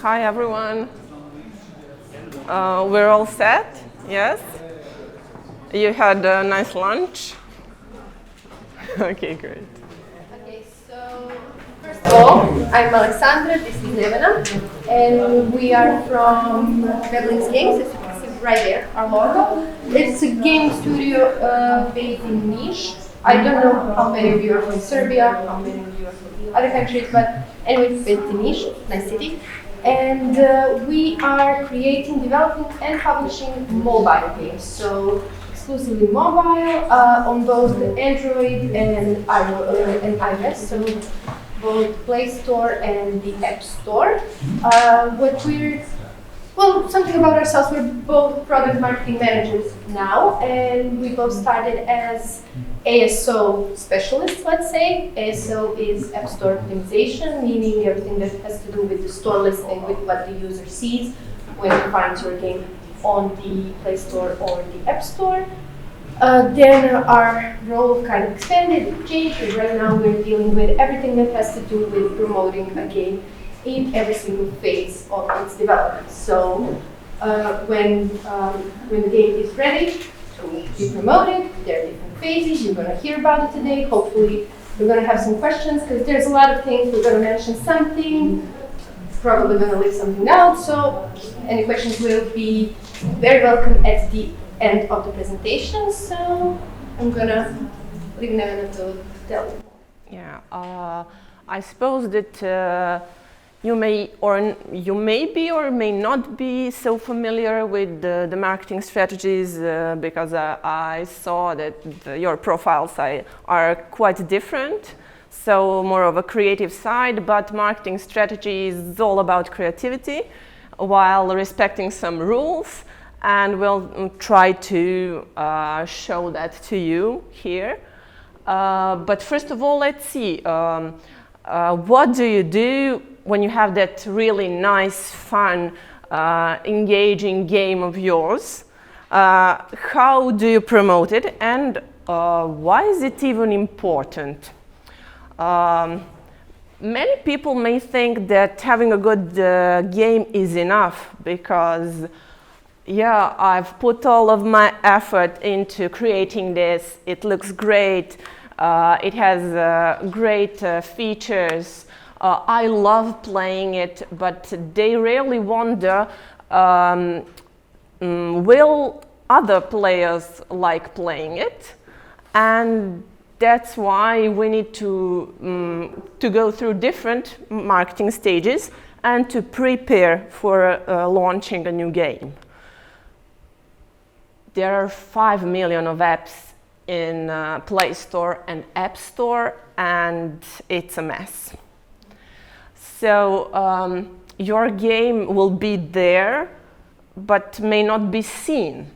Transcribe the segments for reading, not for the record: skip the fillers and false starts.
Hi everyone. We're all set? Yes? You had a nice lunch? Okay, great. Okay, so first of all, I'm Aleksandra, this is Nevena, and we are from Webelinx Games, as you can see right there, our logo. It's a game studio based in Niš. I don't know how many of you are from Serbia, how many of you are from other countries, but anyway, it's based in Niš, nice city. And we are creating, developing, and publishing mobile games. So exclusively mobile on both the Android and iOS, so both Play Store and the App Store. Something about ourselves, we're both product marketing managers now, and we both started as ASO specialists, let's say. ASO is App Store optimization, meaning everything that has to do with the store listing, with what the user sees when he finds your game on the Play Store or the App Store. Then our role kind of expanded, it changed, and right now we're dealing with everything that has to do with promoting a game in every single phase of its development. So when the game is ready to be promoted, there are different phases. You're going to hear about it today. Hopefully we're going to have some questions because there's a lot of things. We're going to mention something, probably going to leave something out. So any questions will be very welcome at the end of the presentation. So I'm going to leave Nevena to tell you. Yeah, I suppose that you may be or may not be so familiar with the marketing strategies because I saw that your profiles are quite different. So more of a creative side, but marketing strategy is all about creativity while respecting some rules, and we'll try to show that to you here. But first of all, let's see, what do you do when you have that really nice, fun, engaging game of yours? How do you promote it, and why is it even important? Many people may think that having a good game is enough because, yeah, I've put all of my effort into creating this. It looks great. It has great features. I love playing it, but they rarely wonder, will other players like playing it? And that's why we need to go through different marketing stages and to prepare for launching a new game. There are 5 million of apps in Play Store and App Store, and it's a mess. So your game will be there, but may not be seen.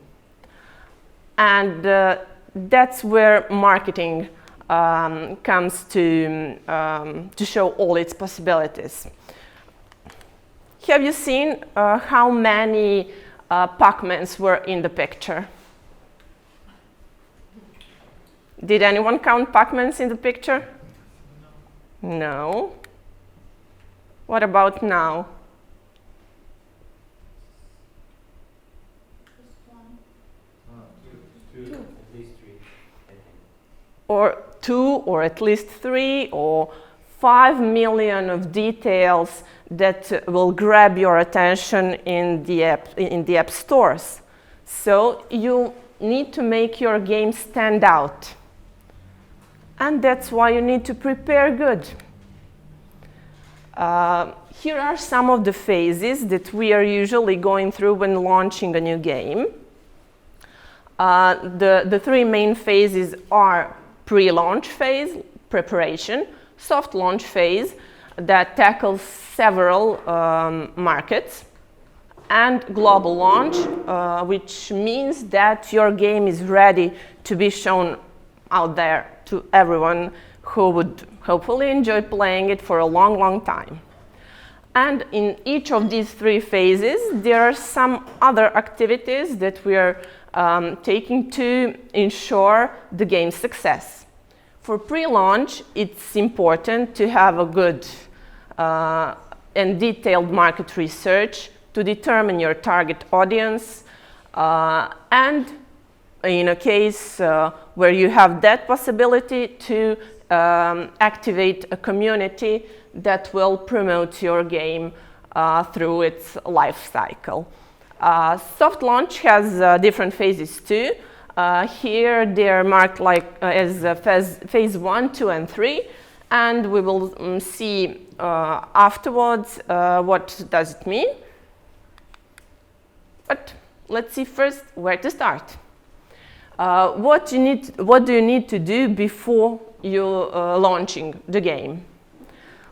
And that's where marketing comes to show all its possibilities. Have you seen how many Pac-Mans were in the picture? Did anyone count Pac-Mans in the picture? No. What about now? Two, at least three. Or 2, or at least 3, or 5 million of details that will grab your attention in the app stores. So you need to make your game stand out. And that's why you need to prepare good. Here are some of the phases that we are usually going through when launching a new game. The 3 main phases are pre-launch phase, preparation, soft launch phase that tackles several markets, and global launch, which means that your game is ready to be shown out there to everyone who would hopefully enjoy playing it for a long, long time. And in each of these 3 phases, there are some other activities that we are taking to ensure the game's success. For pre-launch, it's important to have a good and detailed market research to determine your target audience, and in a case where you have that possibility, to activate a community that will promote your game through its life cycle. Soft launch has different phases too. Here they are marked like as phase 1, 2, and 3, and we will see afterwards what does it mean. But let's see first where to start. What do you need to do before you launching the game?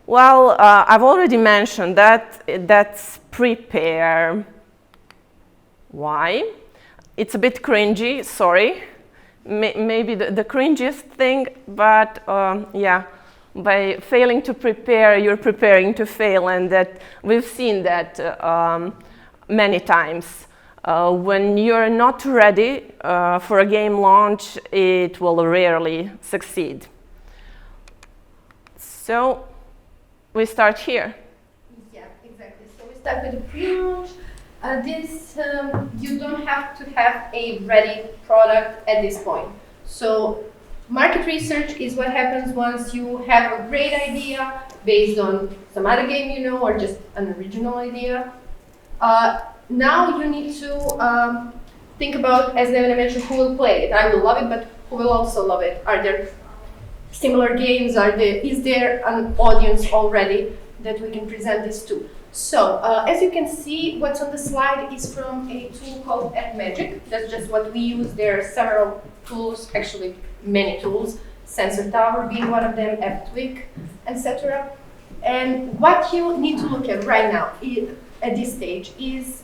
Well, I've already mentioned that that's prepare. Why? It's a bit cringy, sorry. Maybe the cringiest thing, but yeah, by failing to prepare, you're preparing to fail, and that we've seen that many times. When you're not ready for a game launch, it will rarely succeed. So we start here. Yeah, exactly. So we start with the pre-launch. You don't have to have a ready product at this point. So market research is what happens once you have a great idea based on some other game you know, or just an original idea. Now you need to think about, as Nevena mentioned, who will play it. I will love it, but who will also love it? Are there similar games? Is there an audience already that we can present this to? So, as you can see, what's on the slide is from a tool called AppMagic. That's just what we use. There are several tools, actually many tools, Sensor Tower being one of them, AppTwig, etc. And what you need to look at right now at this stage is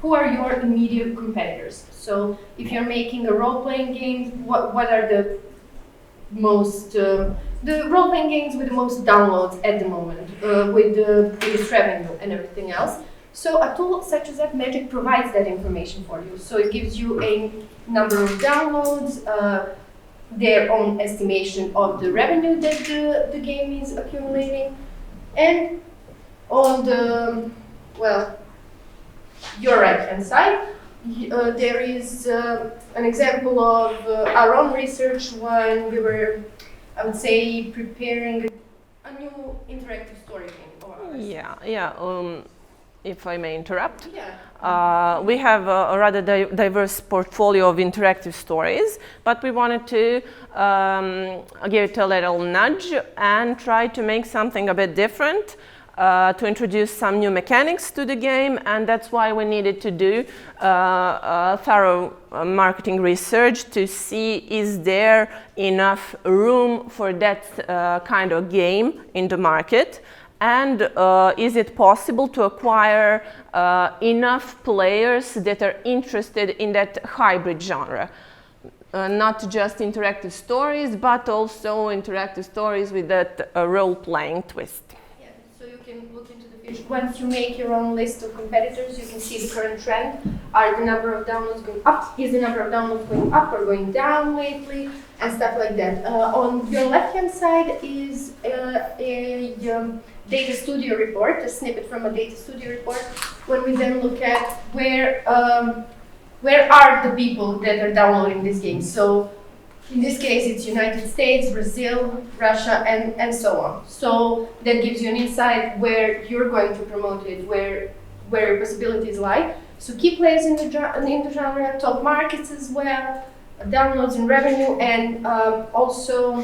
who are your immediate competitors. So if you're making a role-playing game, what are the most the role-playing games with the most downloads at the moment, with the biggest revenue and everything else. So a tool such as AppMagic provides that information for you. So it gives you a number of downloads, their own estimation of the revenue that the game is accumulating, and on the, well, your right-hand side, there is an example of our own research when we were, I would say, preparing a new interactive story game. Yeah. If I may interrupt. Yeah. We have a rather diverse portfolio of interactive stories, but we wanted to give it a little nudge and try to make something a bit different. To introduce some new mechanics to the game, and that's why we needed to do thorough marketing research to see is there enough room for that kind of game in the market, and is it possible to acquire enough players that are interested in that hybrid genre. Not just interactive stories, but also interactive stories with that role-playing twist. Can look into the future. Once you make your own list of competitors, you can see the current trend. Are the number of downloads going up? Is the number of downloads going up or going down lately? And stuff like that. On your left-hand side is a data studio report, a snippet from a data studio report. When we then look at where are the people that are downloading this game. So in this case, it's United States, Brazil, Russia, and so on. So that gives you an insight where you're going to promote it, where your possibilities lie. So key players in the genre, top markets as well, downloads and revenue, and also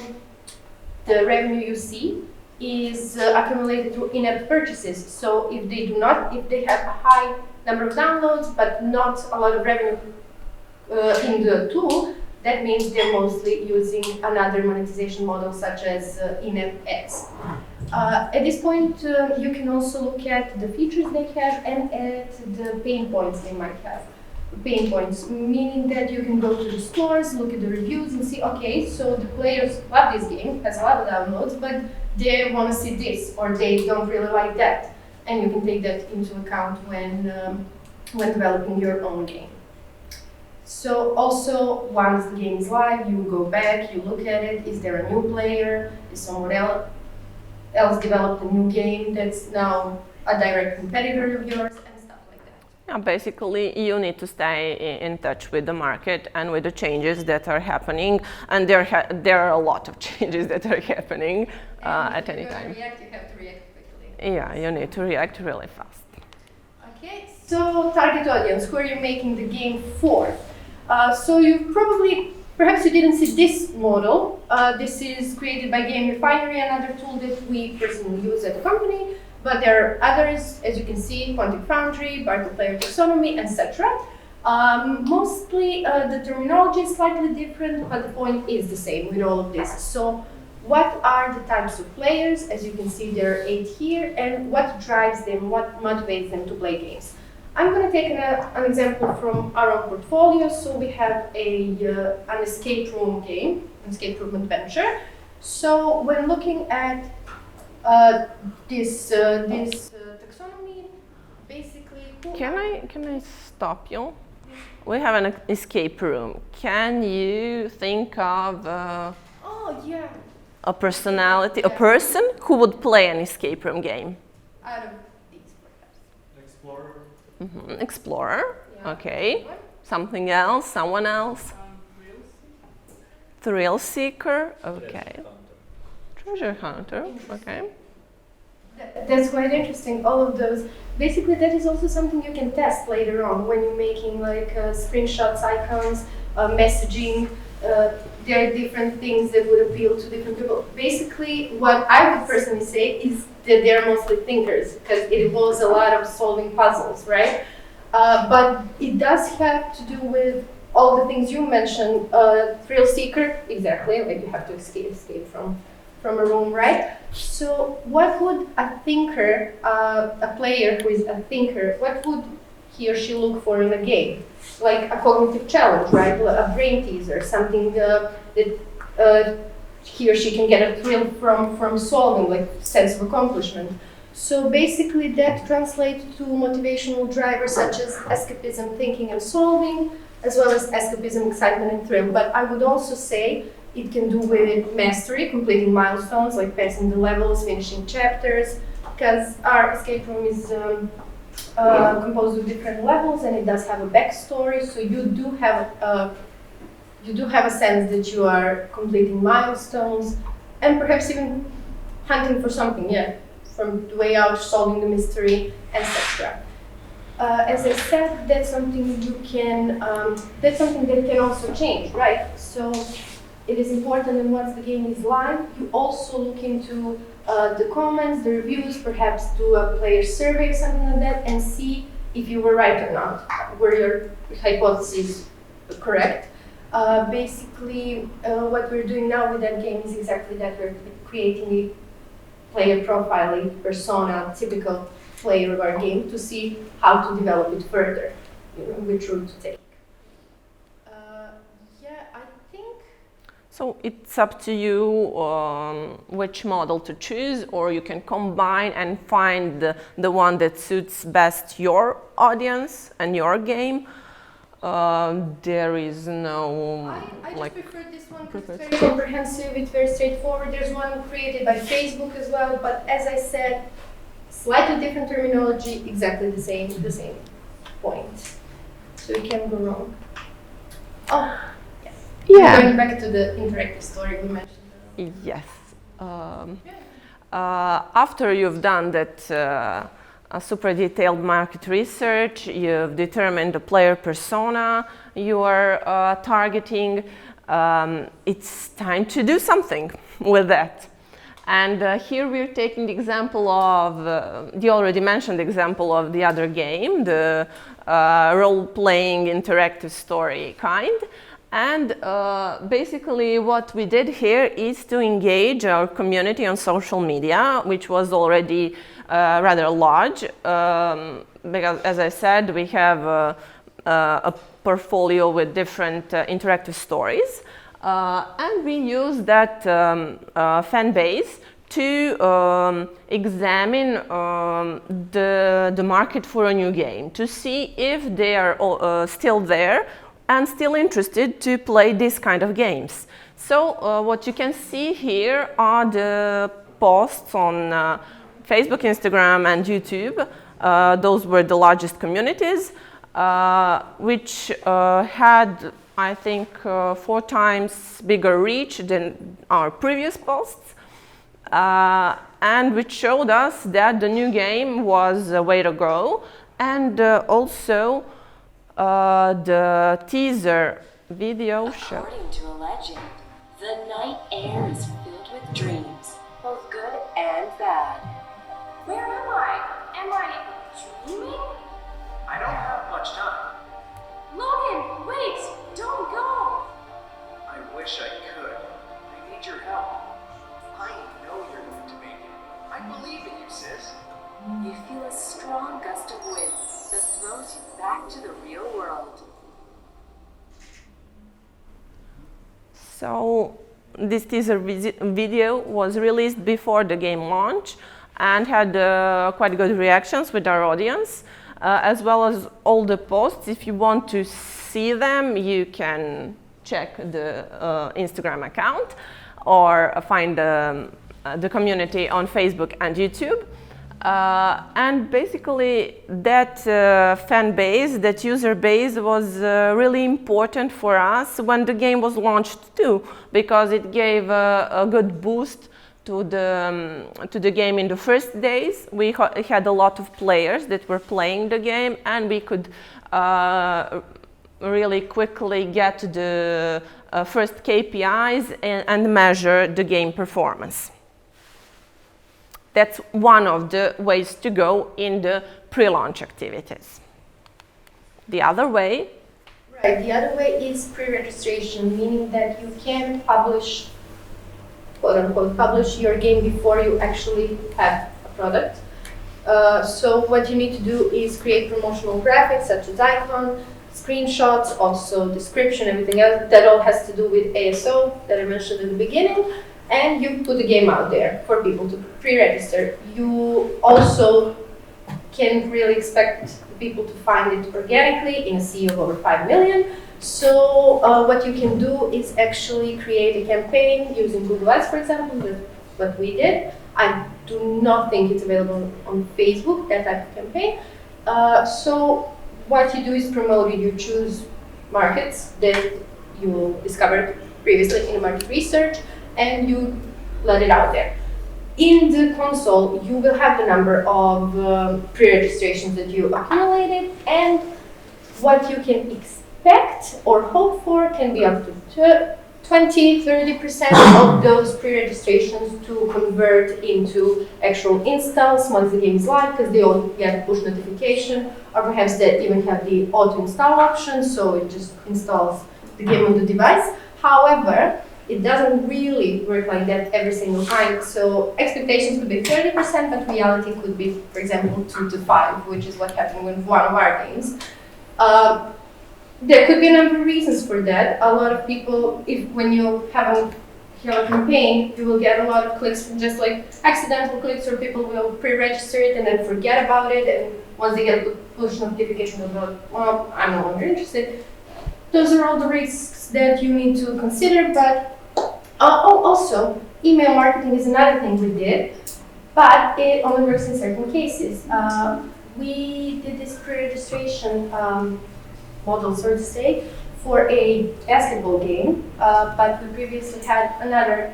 the revenue you see is accumulated through in-app purchases. So if they have a high number of downloads but not a lot of revenue in the tool, that means they're mostly using another monetization model such as in-app ads. At this point, you can also look at the features they have and at the pain points they might have. Pain points, meaning that you can go to the stores, look at the reviews and see, okay, so the players love this game, has a lot of downloads, but they want to see this, or they don't really like that. And you can take that into account when developing your own game. So also, once the game is live, you go back, you look at it, is there a new player, is someone else else developed a new game that's now a direct competitor of yours and stuff like that. Yeah, basically, you need to stay in touch with the market and with the changes that are happening, and there are a lot of changes that are happening at any time. You have to react quickly. Yeah, you need to react really fast. Okay, so target audience, who are you making the game for? So perhaps you didn't see this model. This is created by Game Refinery, another tool that we personally use at the company. But there are others, as you can see, Quantic Foundry, Bartle Player Taxonomy, etc. Mostly the terminology is slightly different, but the point is the same with all of this. So what are the types of players? As you can see, there are 8 here, and what drives them, what motivates them to play games? I'm going to take an example from our own portfolio. So we have an escape room game, an escape room adventure. So when looking at this taxonomy, basically. Can I stop you? We have an escape room. Can you think of a personality, a person who would play an escape room game? Out of these, perhaps. Explorer. Mm-hmm. Explorer. Yeah. Okay. Something else? Someone else? Thrill seeker. Okay. Treasure hunter. Okay. That's quite interesting. All of those. Basically, that is also something you can test later on when you're making like screenshots, icons, messaging. There are different things that would appeal to different people. Basically, what I would personally say is that they're mostly thinkers because it involves a lot of solving puzzles, right? But it does have to do with all the things you mentioned. Thrill seeker, exactly, like you have to escape from a room, right? So what would a thinker, a player who is a thinker, what would he or she look for in a game? Like a cognitive challenge, right? A brain teaser, something that he or she can get a thrill from solving, like sense of accomplishment. So basically that translates to motivational drivers such as escapism, thinking and solving, as well as escapism, excitement and thrill. But I would also say it can do with mastery, completing milestones like passing the levels, finishing chapters, because our escape room is composed of different levels and it does have a backstory, so you do have a sense that you are completing milestones and perhaps even hunting for something, from the way out, solving the mystery, etc. As I said, that's something that's something that can also change, right? So it is important that once the game is live, you also look into the comments, the reviews, perhaps do a player survey or something like that, and see if you were right or not. Were your hypotheses correct? Basically, what we're doing now with that game is exactly that. We're creating a player profile, a persona, typical player of our game, to see how to develop it further, which route to take. So it's up to you which model to choose, or you can combine and find the one that suits best your audience and your game. There is no I just prefer this one because prefer. it's very comprehensive, it's very straightforward. There's one created by Facebook as well, but as I said, slightly different terminology, exactly the same point. So you can't go wrong. Oh. Yeah. Going back to the interactive story we mentioned. Yes. After you've done that super detailed market research, you've determined the player persona you are targeting, it's time to do something with that. And here we're taking the example of the already mentioned example of the other game, the role-playing interactive story kind. And basically what we did here is to engage our community on social media, which was already rather large, because as I said, we have a portfolio with different interactive stories. And we use that fan base to examine the market for a new game, to see if they are still there and still interested to play this kind of games. So what you can see here are the posts on Facebook, Instagram, and YouTube. Those were the largest communities, which had, I think, 4 times bigger reach than our previous posts, and which showed us that the new game was a way to go. And also the teaser video show. According to a legend, the night air is filled with dreams, both good and bad. Where am I? Am I dreaming? I don't have much time. Logan, wait! Don't go! I wish I could. I need your help. I know you're going to make it. I believe in you, sis. You feel a strong gust of wind that throws you back to the real world. So this teaser video was released before the game launch and had quite good reactions with our audience, as well as all the posts. If you want to see them, you can check the Instagram account or find the community on Facebook and YouTube. And basically that fan base, that user base was really important for us when the game was launched too, because it gave a good boost to the game in the first days. We had a lot of players that were playing the game, and we could really quickly get the first KPIs and measure the game performance. That's one of the ways to go in the pre-launch activities. The other way? Right, the other way is pre-registration, meaning that you can publish, quote unquote, publish your game before you actually have a product. So what you need to do is create promotional graphics such as icon, screenshots, also description, everything else. That all has to do with ASO that I mentioned in the beginning. And you put the game out there for people to pre-register. You also can really expect people to find it organically in a sea of over 5 million. So what you can do is actually create a campaign using Google Ads, for example, that's what we did. I do not think it's available on Facebook, that type of campaign. So what you do is promote it. You choose markets that you discovered previously in market research, and you let it out there. In the console, you will have the number of pre-registrations that you accumulated, and what you can expect or hope for can be up to 20–30% of those pre-registrations to convert into actual installs once the game is live, because they all get a push notification, or perhaps they even have the auto-install option, so it just installs the game on the device. However, it doesn't really work like that every single time. So expectations could be 30%, but reality could be, for example, 2 to 5, which is what happened with one of our games. There could be a number of reasons for that. A lot of people, when you have a campaign, you will get a lot of clicks, just like accidental clicks, or people will pre-register it and then forget about it, and once they get a push notification, they'll go, well, I'm no longer interested. Those are all the risks that you need to consider, but also, email marketing is another thing we did, but it only works in certain cases. We did this pre-registration model, so to say, for a basketball game, but we previously had another,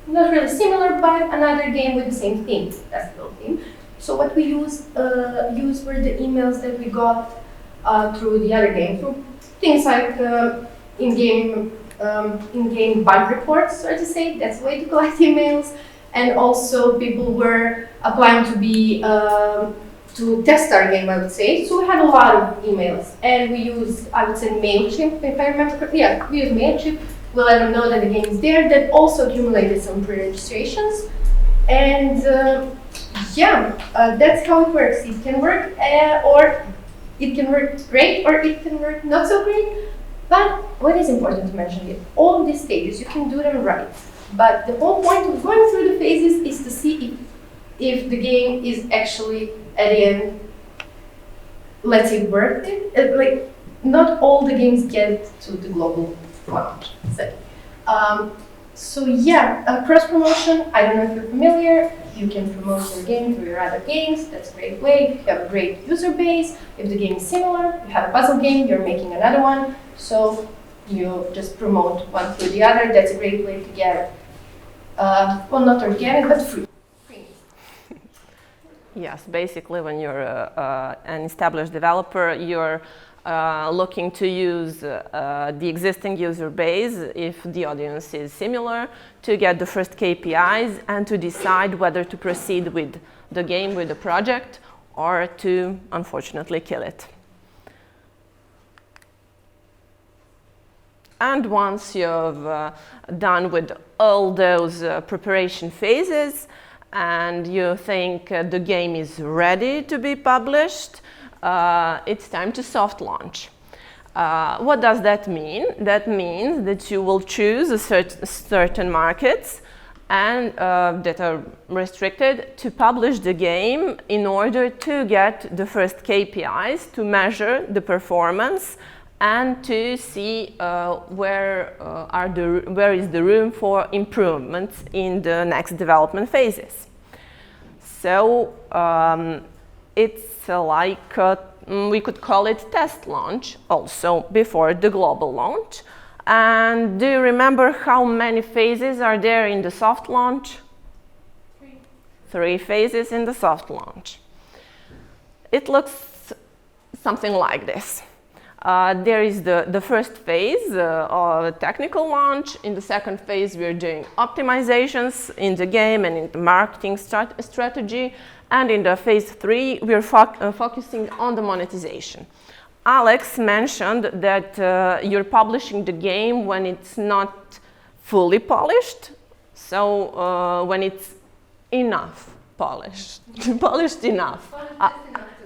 not really similar, but another game with the same theme, basketball theme. So what we used were the emails that we got through the other game, through things like in-game bug reports, so to say. That's the way to collect emails. And also people were applying to be to test our game, I would say. So we had a lot of emails, and we used, I would say, MailChimp, if I remember correctly. Yeah, we used MailChimp. We let them know that the game is there. That also accumulated some pre-registrations. And that's how it works. It can work, or it can work great, or it can work not so great. But what is important to mention is all of these stages, you can do them right. But the whole point of going through the phases is to see if the game is actually, at the end, let's say, worth it. Like, not all the games get to the global launch. So yeah, cross-promotion, I don't know if you're familiar, you can promote your game through your other games, that's a great way. You have a great user base, if the game is similar, you have a puzzle game, you're making another one, so you just promote one through the other, that's a great way to get, well, not organic, but free. Yes, basically when you're an established developer, you're looking to use the existing user base if the audience is similar to get the first KPIs and to decide whether to proceed with the game, with the project, or to unfortunately kill it. And once you've done with all those preparation phases and you think the game is ready to be published, it's time to soft launch. What does that mean? That means that you will choose certain markets and that are restricted to publish the game in order to get the first KPIs, to measure the performance and to see where is the room for improvements in the next development phases. So it's like we could call it test launch also before the global launch. And do you remember how many phases are there in the soft launch? 3 phases in the soft launch. It looks something like this. There is the first phase of technical launch. In the second phase, we're doing optimizations in the game and in the marketing strategy. And in the phase 3, we're focusing on the monetization. Alex mentioned that you're publishing the game when it's not fully polished. So when it's enough polished, polished enough.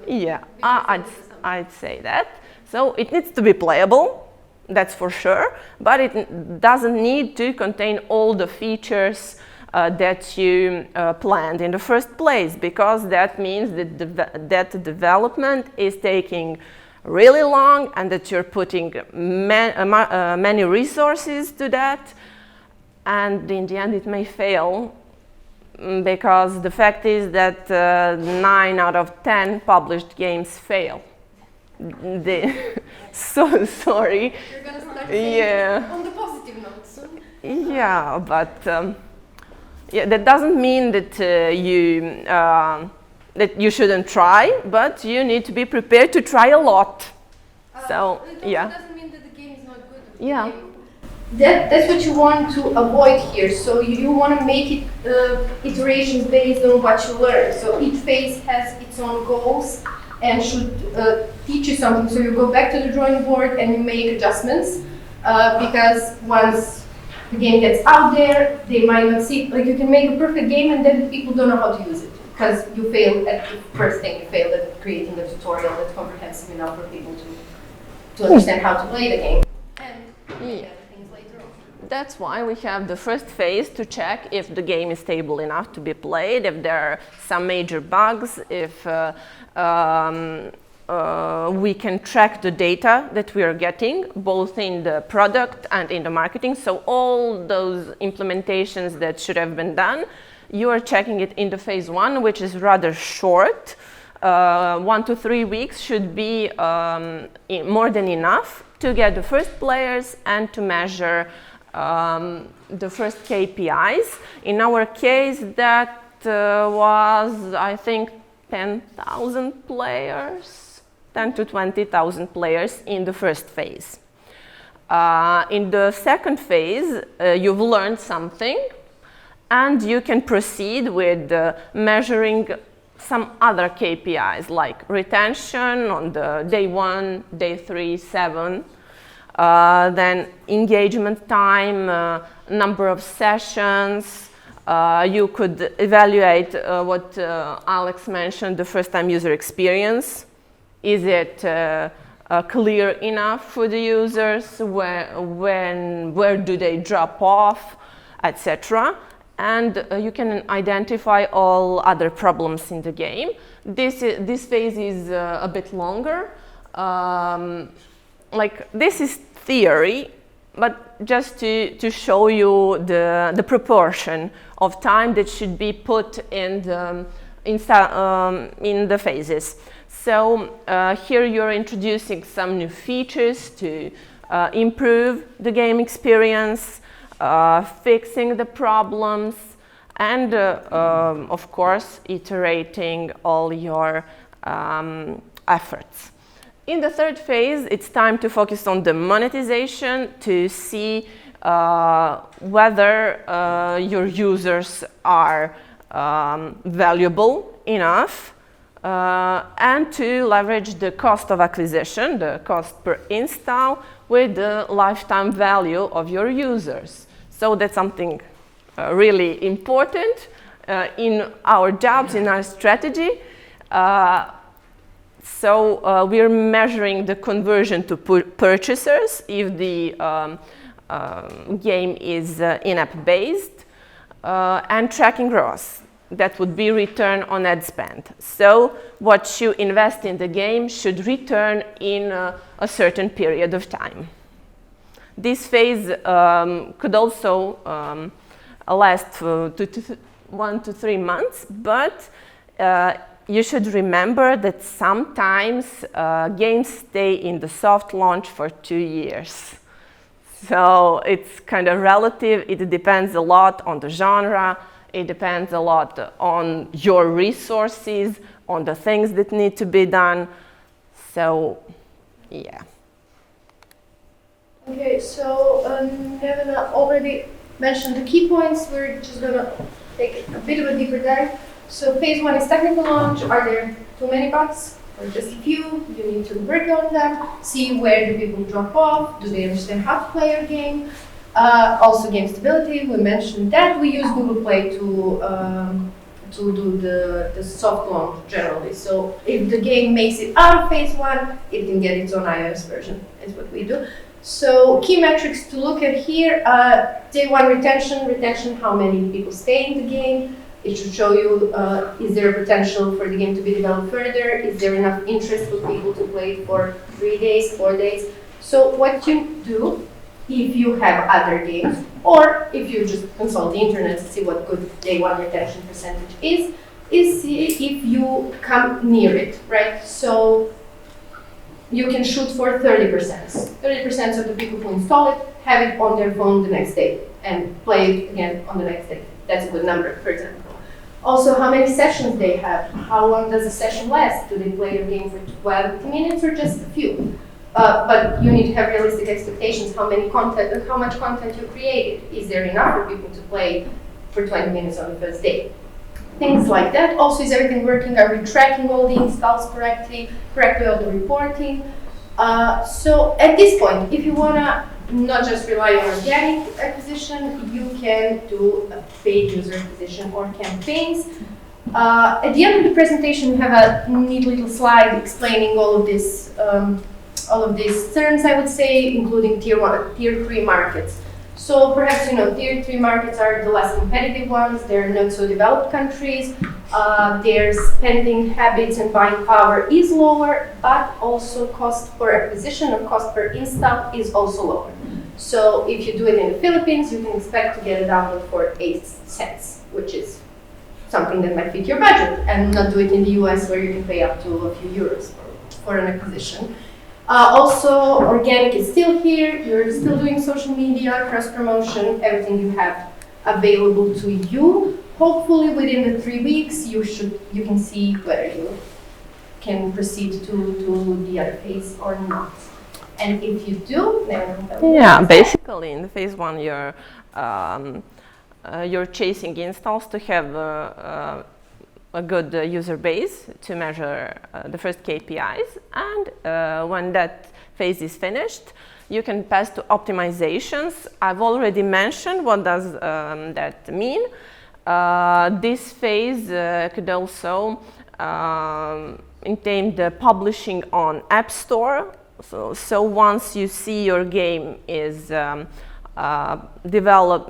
Yeah, I'd say that. So it needs to be playable, that's for sure, but it doesn't need to contain all the features that you planned in the first place, because that means that the development is taking really long and that you're putting many resources to that, and in the end it may fail, because the fact is that 9 out of 10 published games fail. So sorry. You're gonna start saying on the positive note soon. Yeah, but yeah, that doesn't mean that you shouldn't try, but you need to be prepared to try a lot. So it also doesn't mean that the game is not good. Yeah. That's what you want to avoid here. So you want to make it iterations based on what you learn. So each phase has its own goals and should teach you something. So you go back to the drawing board and you make adjustments, because once the game gets out there, they might not see, like you can make a perfect game and then people don't know how to use it, because you failed at the first thing, you failed at creating a tutorial that's comprehensive enough for people to understand how to play the game. And things later on. That's why we have the first phase to check if the game is stable enough to be played, if there are some major bugs, if we can track the data that we are getting, both in the product and in the marketing. So all those implementations that should have been done, you are checking it in the phase 1, which is rather short. 1 to 3 weeks should be more than enough to get the first players and to measure the first KPIs. In our case, that was, I think, 10,000 players, 10 to 20,000 players in the first phase. In the second phase, you've learned something, and you can proceed with measuring some other KPIs like retention on the day 1, day 3, 7, then engagement time, number of sessions. You could evaluate what Alex mentioned, the first-time user experience. Is it clear enough for the users? Where do they drop off, etc. And you can identify all other problems in the game. This phase is a bit longer. Like, this is theory. but just to show you the proportion of time that should be put in the phases. So here you're introducing some new features to improve the game experience, fixing the problems, and of course iterating all your efforts. In the third phase, it's time to focus on the monetization to see whether your users are valuable enough and to leverage the cost of acquisition, the cost per install, with the lifetime value of your users. So that's something really important in our jobs, in our strategy. So we're measuring the conversion to purchasers if the game is in-app based, and tracking ROAS. That would be return on ad spend. So what you invest in the game should return in a certain period of time. This phase could also last for 1 to 3 months, but you should remember that sometimes games stay in the soft launch for 2 years. So it's kind of relative. It depends a lot on the genre. It depends a lot on your resources, on the things that need to be done. So, yeah. Okay, so Nevena already mentioned the key points. We're just going to take a bit of a deeper dive. So phase 1 is technical launch. Are there too many bugs or just a few? You need to work on them, see where do people drop off, do they understand how to play your game. Also game stability, we mentioned that. We use Google Play to do the soft launch generally. So if the game makes it out of phase 1, it can get its own iOS version, is what we do. So key metrics to look at here, day 1 retention, how many people stay in the game. It should show you, is there a potential for the game to be developed further? Is there enough interest for people to play for 3 days, 4 days? So what you do, if you have other games, or if you just consult the internet to see what good day 1 retention percentage is see if you come near it, right? So you can shoot for 30%. 30% of the people who install it have it on their phone the next day and play it again on the next day. That's a good number, for example. Also, how many sessions they have. How long does a session last? Do they play your game for 12 minutes or just a few? But you need to have realistic expectations. How much content you created? Is there enough for people to play for 20 minutes on the first day? Things like that. Also, is everything working? Are we tracking all the installs correctly all the reporting? So at this point, if you wanna not just rely on organic acquisition, you can do a paid user acquisition or campaigns. At the end of the presentation, we have a neat little slide explaining all of this. All of these terms, I would say, including tier 1, tier 3 markets. So perhaps you know tier 3 markets are the less competitive ones. They're not so developed countries. Their spending habits and buying power is lower, but also cost per acquisition or cost per install is also lower. So if you do it in the Philippines, you can expect to get a download for 8 cents, which is something that might fit your budget, and not do it in the US where you can pay up to a few euros for an acquisition. Also, organic is still here. You're still doing social media, cross-promotion, everything you have available to you. Hopefully, within the 3 weeks, you can see whether you can proceed to the other phase or not. And if you do, then basically in the phase 1, you're chasing installs to have a good user base to measure the first KPIs, and when that phase is finished, you can pass to optimizations. I've already mentioned what does that mean. This phase could also entail the publishing on App Store. So once you see your game is developed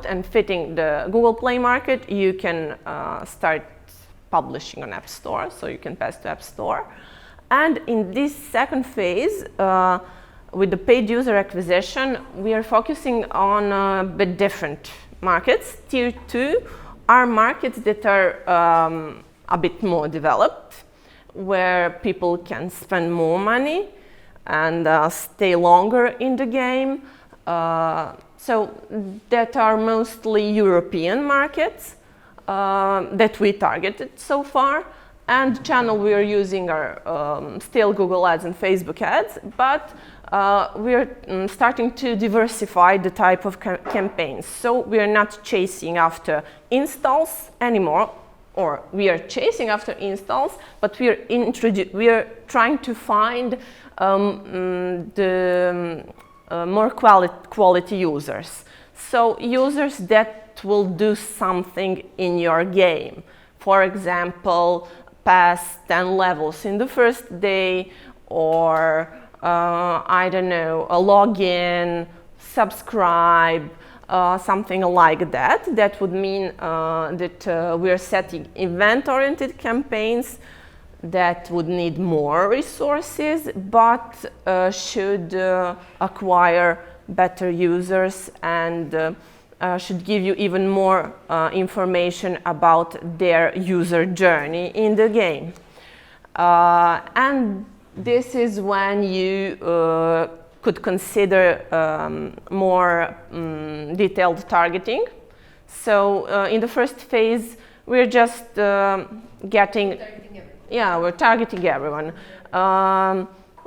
and fitting the Google Play market, you can start publishing on App Store, so you can pass to App Store. And in this second phase, with the paid user acquisition, we are focusing on a bit different markets. Tier 2 are markets that are a bit more developed, where people can spend more money and stay longer in the game. So that are mostly European markets that we targeted so far. And the channel we are using are still Google Ads and Facebook Ads, but we are starting to diversify the type of campaigns. So we are not chasing after installs anymore, or we are chasing after installs, but we are trying to find the more quality users. So users that will do something in your game. For example, pass 10 levels in the first day, or I don't know, a login, subscribe, something like that. That would mean that we are setting event-oriented campaigns that would need more resources, but should acquire better users and should give you even more information about their user journey in the game. And this is when you could consider more detailed targeting. So in the first phase, we're just getting... Yeah, we're targeting everyone.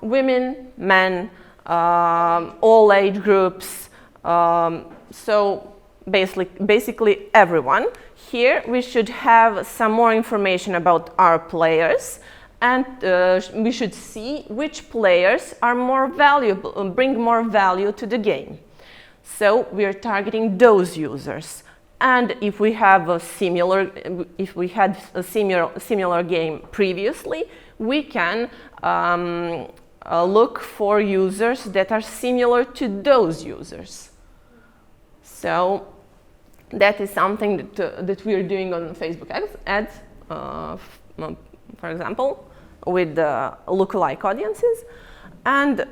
Women, men, all age groups. So basically everyone. Here we should have some more information about our players, and we should see which players are more valuable, bring more value to the game. So we are targeting those users. And if we have a similar, if we had a similar game previously, we can look for users that are similar to those users. So that is something that we are doing on Facebook ads, for example, with lookalike audiences. And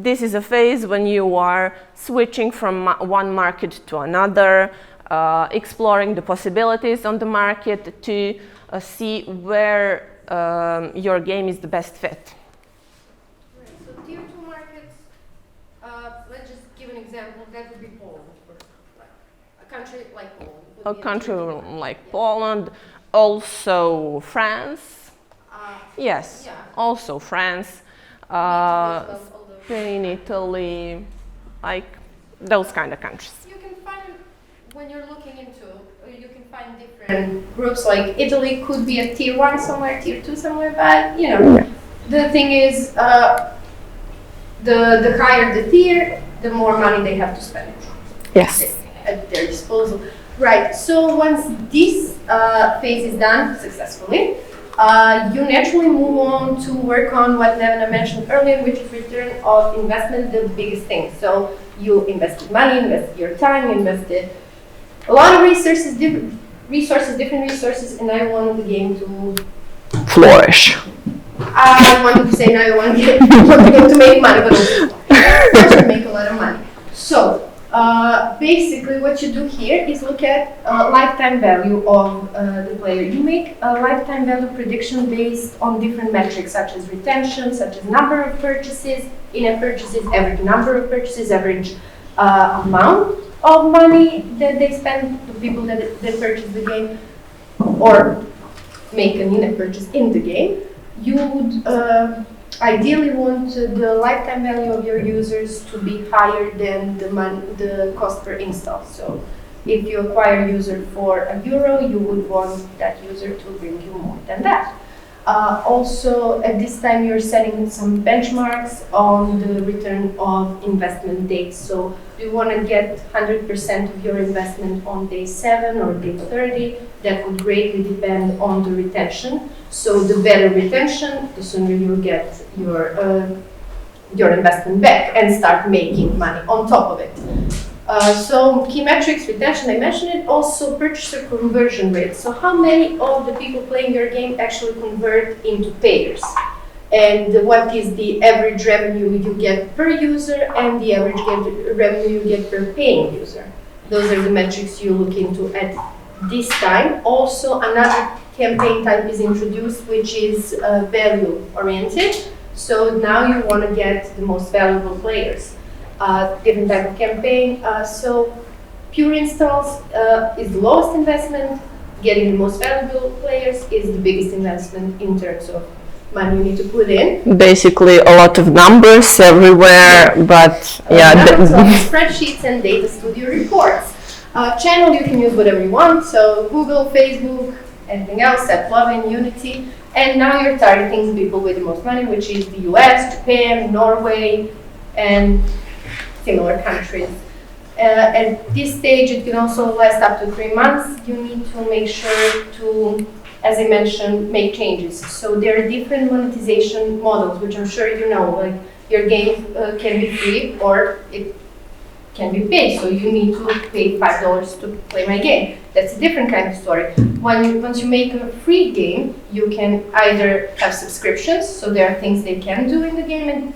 this is a phase when you are switching from one market to another, exploring the possibilities on the market to see where your game is the best fit. Right, so tier 2 markets, let's just give an example, that would be Poland. Like a country like Poland. A country like Poland, also France. Yes, yeah. Also France. Spain, Italy, like those kind of countries. You can find, when you're looking into, you can find different groups, like Italy could be a tier 1 somewhere, tier 2 somewhere, but you know, the thing is, the higher the tier, the more money they have to spend. Yes. At their disposal. Right, so once this phase is done successfully, you naturally move on to work on what Nevena mentioned earlier, which is return of investment, the biggest thing. So you invested money, invested your time, you invested a lot of resources, different resources, and I want the game to flourish. I wanted to say now I want the game to make money, but also to make a lot of money. So basically what you do here is look at lifetime value of the player. You make a lifetime value prediction based on different metrics such as retention, such as number of purchases, in-app purchases, average number of purchases, average amount of money that they spend, the people that purchase the game or make an in-app purchase in the game. You would ideally want the lifetime value of your users to be higher than the cost per install. So if you acquire a user for €1, you would want that user to bring you more than that. Also, at this time, you're setting some benchmarks on the return of investment dates. So do you want to get 100% of your investment on day 7 or day 30? That would greatly depend on the retention. So the better retention, the sooner you'll get your investment back and start making money on top of it. So key metrics, retention, I mentioned it. Also purchaser conversion rate. So how many of the people playing your game actually convert into payers? and what is the average revenue you get per user and the average revenue you get per paying user. Those are the metrics you look into at this time. Also, another campaign type is introduced, which is value oriented. So now you want to get the most valuable players. Different type of campaign. So pure installs is the lowest investment. Getting the most valuable players is the biggest investment in terms of money you need to put in. Basically, a lot of numbers everywhere, but yeah. Numbers, spreadsheets and data studio reports. Channel, you can use whatever you want. So Google, Facebook, anything else, set plugin, Unity. And now you're targeting people with the most money, which is the US, Japan, Norway, and similar countries. At this stage, it can also last up to 3 months. You need to make sure to, as I mentioned, make changes. So there are different monetization models, which I'm sure you know. Like your game can be free or it can be paid. So you need to pay $5 to play my game. That's a different kind of story. Once you make a free game, you can either have subscriptions. So there are things they can do in the game and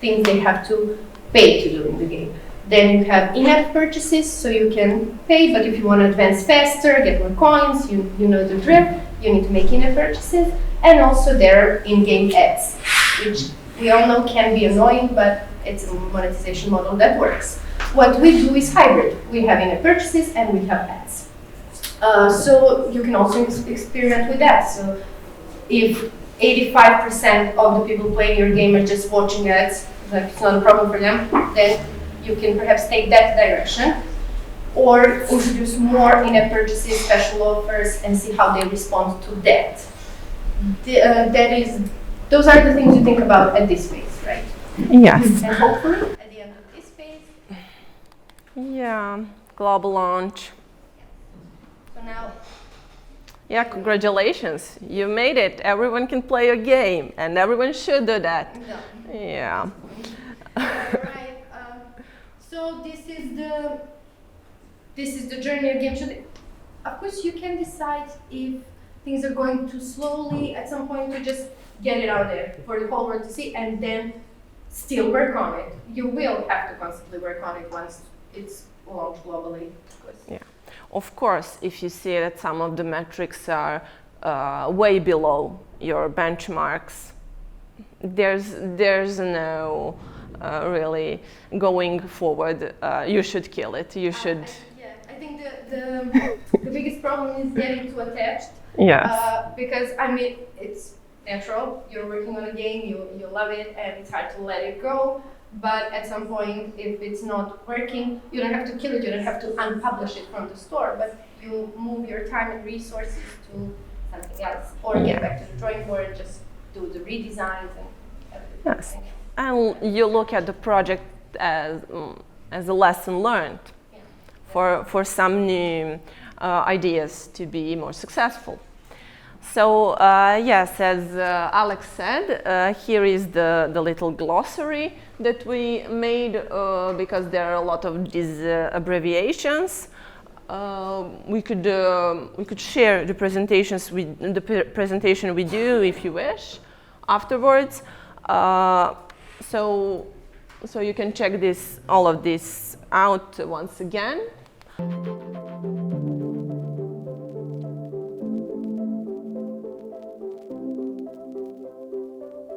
things they have to pay to do in the game. Then you have in-app purchases, so you can pay, but if you want to advance faster, get more coins, you know the drill, you need to make in-app purchases. And also there are in-game ads, which we all know can be annoying, but it's a monetization model that works. What we do is hybrid. We have in-app purchases and we have ads. So you can also experiment with that. So if 85% of the people playing your game are just watching ads, like it's not a problem for them, then you can perhaps take that direction, or introduce more in-app purchases, special offers, and see how they respond to that. Those are the things you think about at this phase, right? Yes. And hopefully, at the end of this phase, Yeah, global launch. so now, Yeah, congratulations. You made it. Everyone can play your game, and everyone should do that. no. Yeah. Right. So this is the journey again. Of course, you can decide if things are going too slowly at some point to just get it out there for the whole world to see, and then still work on it. You will have to constantly work on it once it's launched globally. Yeah. Of course, if you see that some of the metrics are way below your benchmarks, there's no really going forward. You should kill it. You should. I think the biggest problem is getting too attached. Yes. Because I mean, it's natural. You're working on a game, you love it, and it's hard to let it go. But at some point, if it's not working, you don't have to kill it. You don't have to unpublish it from the store, but you move your time and resources to something else, or get back to the drawing board and just do the redesigns and everything. Yes. And you look at the project as a lesson learned for some new ideas to be more successful. So yes, as Alex said, here is the little glossary that we made because there are a lot of these abbreviations. We could share the presentation we do if you wish afterwards. So you can check all of this out once again.